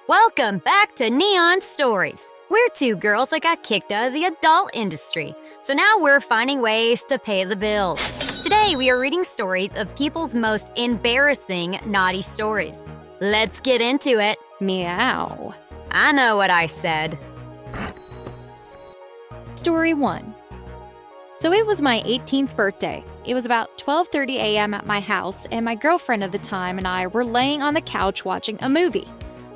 Welcome back to Neon Stories. We're two girls that got kicked out of the adult industry, so now we're finding ways to pay the bills. Today, we are reading stories of people's most embarrassing naughty stories. Let's get into it. Meow. I know what I said. Story 1. So it was my 18th birthday. It was about 12:30 a.m. at my house, and my girlfriend of the time and I were laying on the couch watching a movie.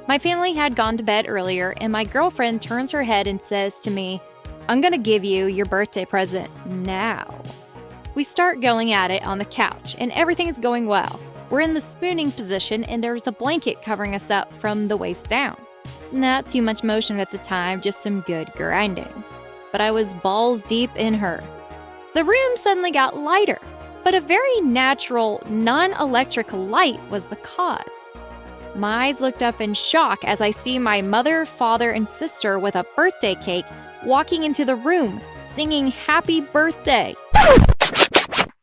My family had gone to bed earlier, and my girlfriend turns her head and says to me, "I'm gonna give you your birthday present now." We start going at it on the couch, and everything's going well. We're in the spooning position, and there's a blanket covering us up from the waist down. Not too much motion at the time, just some good grinding. But I was balls deep in her. The room suddenly got lighter, but a very natural, non-electric light was the cause. My eyes looked up in shock as I see my mother, father, and sister with a birthday cake walking into the room, singing happy birthday.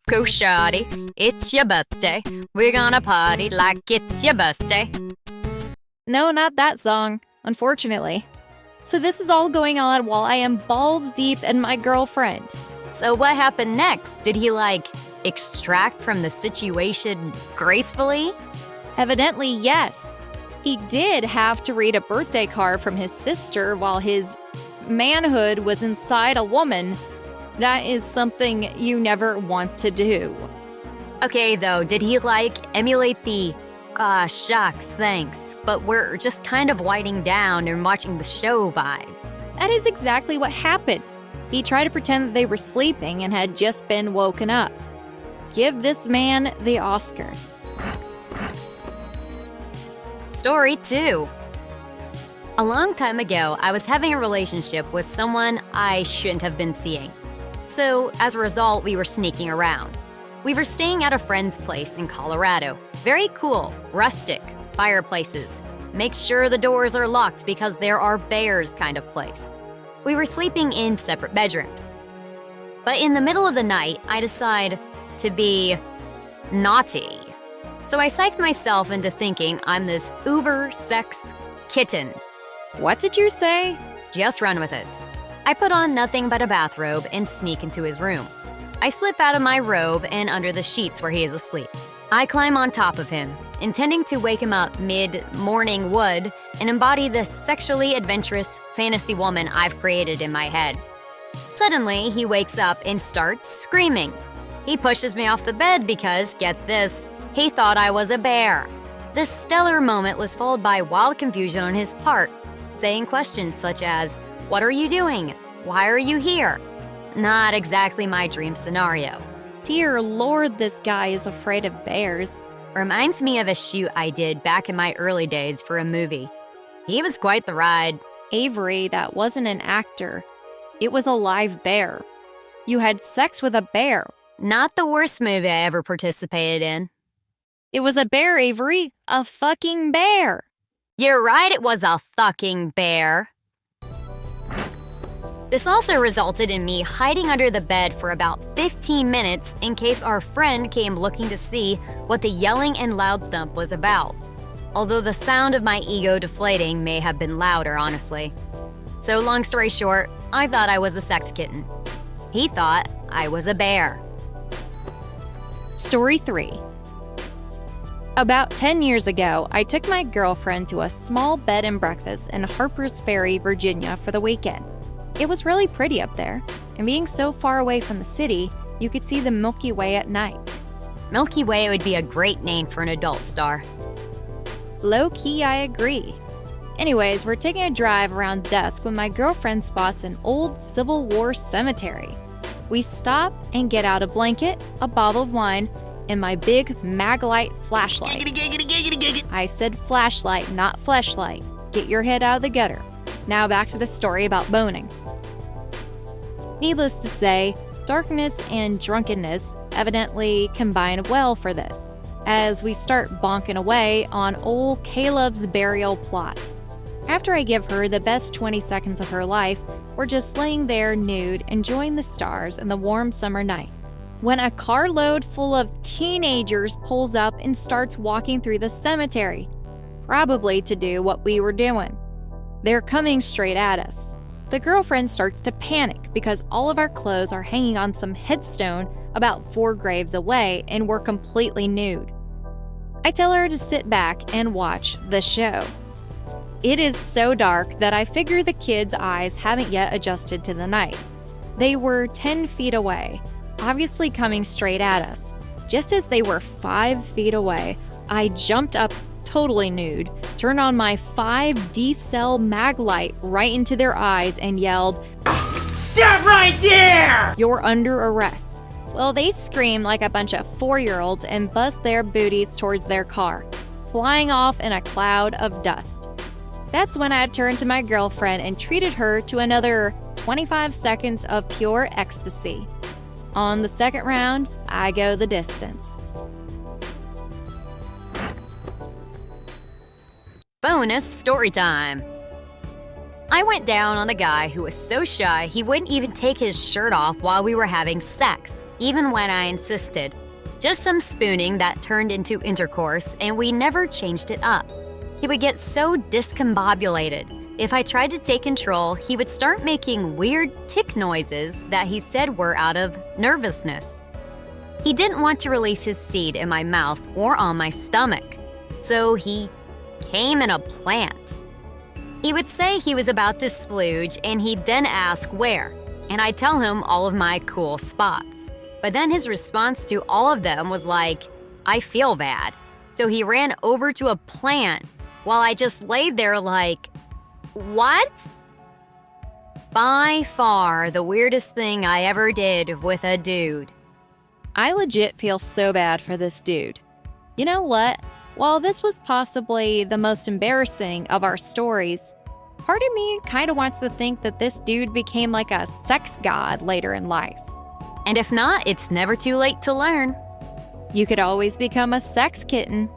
Go shawty, it's your birthday. We're gonna party like it's your birthday. No, not that song, unfortunately. So this is all going on while I am balls deep in my girlfriend. So what happened next? Did he, extract from the situation gracefully? Evidently, yes. He did have to read a birthday card from his sister while his manhood was inside a woman. That is something you never want to do. Okay, though, did he, emulate the, shucks, thanks, but we're just kind of winding down and watching the show vibe? That is exactly what happened. He tried to pretend that they were sleeping and had just been woken up. Give this man the Oscar. Story 2. A long time ago, I was having a relationship with someone I shouldn't have been seeing. So, as a result, we were sneaking around. We were staying at a friend's place in Colorado. Very cool, rustic, fireplaces. Make sure the doors are locked because there are bears kind of place. We were sleeping in separate bedrooms. But in the middle of the night, I decide to be naughty. So I psyched myself into thinking I'm this uber sex kitten. What did you say? Just run with it. I put on nothing but a bathrobe and sneak into his room. I slip out of my robe and under the sheets where he is asleep. I climb on top of him, intending to wake him up mid-morning wood and embody the sexually adventurous fantasy woman I've created in my head. Suddenly, he wakes up and starts screaming. He pushes me off the bed because, get this, he thought I was a bear. This stellar moment was followed by wild confusion on his part, saying questions such as, "What are you doing? Why are you here?" Not exactly my dream scenario. Dear Lord, this guy is afraid of bears. Reminds me of a shoot I did back in my early days for a movie. He was quite the ride. Avery, that wasn't an actor. It was a live bear. You had sex with a bear. Not the worst movie I ever participated in. It was a bear, Avery. A fucking bear. You're right, it was a fucking bear. This also resulted in me hiding under the bed for about 15 minutes in case our friend came looking to see what the yelling and loud thump was about. Although the sound of my ego deflating may have been louder, honestly. So long story short, I thought I was a sex kitten. He thought I was a bear. Story 3. About 10 years ago, I took my girlfriend to a small bed and breakfast in Harpers Ferry, Virginia for the weekend. It was really pretty up there, and being so far away from the city, you could see the Milky Way at night. Milky Way would be a great name for an adult star. Low-key, I agree. Anyways, we're taking a drive around dusk when my girlfriend spots an old Civil War cemetery. We stop and get out a blanket, a bottle of wine, and my big Maglite flashlight. I said flashlight, not fleshlight. Get your head out of the gutter. Now back to the story about boning. Needless to say, darkness and drunkenness evidently combine well for this, as we start bonking away on old Caleb's burial plot. After I give her the best 20 seconds of her life, we're just laying there nude, enjoying the stars and the warm summer night, when a carload full of teenagers pulls up and starts walking through the cemetery. probably to do what we were doing. They're coming straight at us. The girlfriend starts to panic because all of our clothes are hanging on some headstone about 4 graves away and we're completely nude. I tell her to sit back and watch the show. It is so dark that I figure the kids' eyes haven't yet adjusted to the night. They were 10 feet away, obviously coming straight at us. Just as they were 5 feet away, I jumped up totally nude, turned on my 5D cell mag light right into their eyes and yelled, "Stop right there! You're under arrest." Well, they screamed like a bunch of 4-year-olds and bust their booties towards their car, flying off in a cloud of dust. That's when I turned to my girlfriend and treated her to another 25 seconds of pure ecstasy. On the second round, I go the distance. Bonus story time. I went down on the guy who was so shy he wouldn't even take his shirt off while we were having sex, even when I insisted. Just some spooning that turned into intercourse, and we never changed it up. He would get so discombobulated. If I tried to take control, he would start making weird tick noises that he said were out of nervousness. He didn't want to release his seed in my mouth or on my stomach, so he came in a plant. He would say he was about to splooge, and he'd then ask where, and I'd tell him all of my cool spots. But then his response to all of them was like, "I feel bad." So he ran over to a plant while I just laid there like, what? By far the weirdest thing I ever did with a dude. I legit feel so bad for this dude. You know what? While this was possibly the most embarrassing of our stories, part of me kind of wants to think that this dude became like a sex god later in life. And if not, it's never too late to learn. You could always become a sex kitten.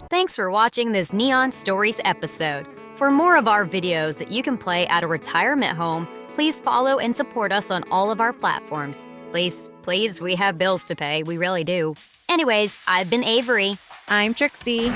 Thanks for watching this Neon Stories episode. For more of our videos that you can play at a retirement home, please follow and support us on all of our platforms. Please, we have bills to pay. We really do. Anyways, I've been Avery. I'm Trixie.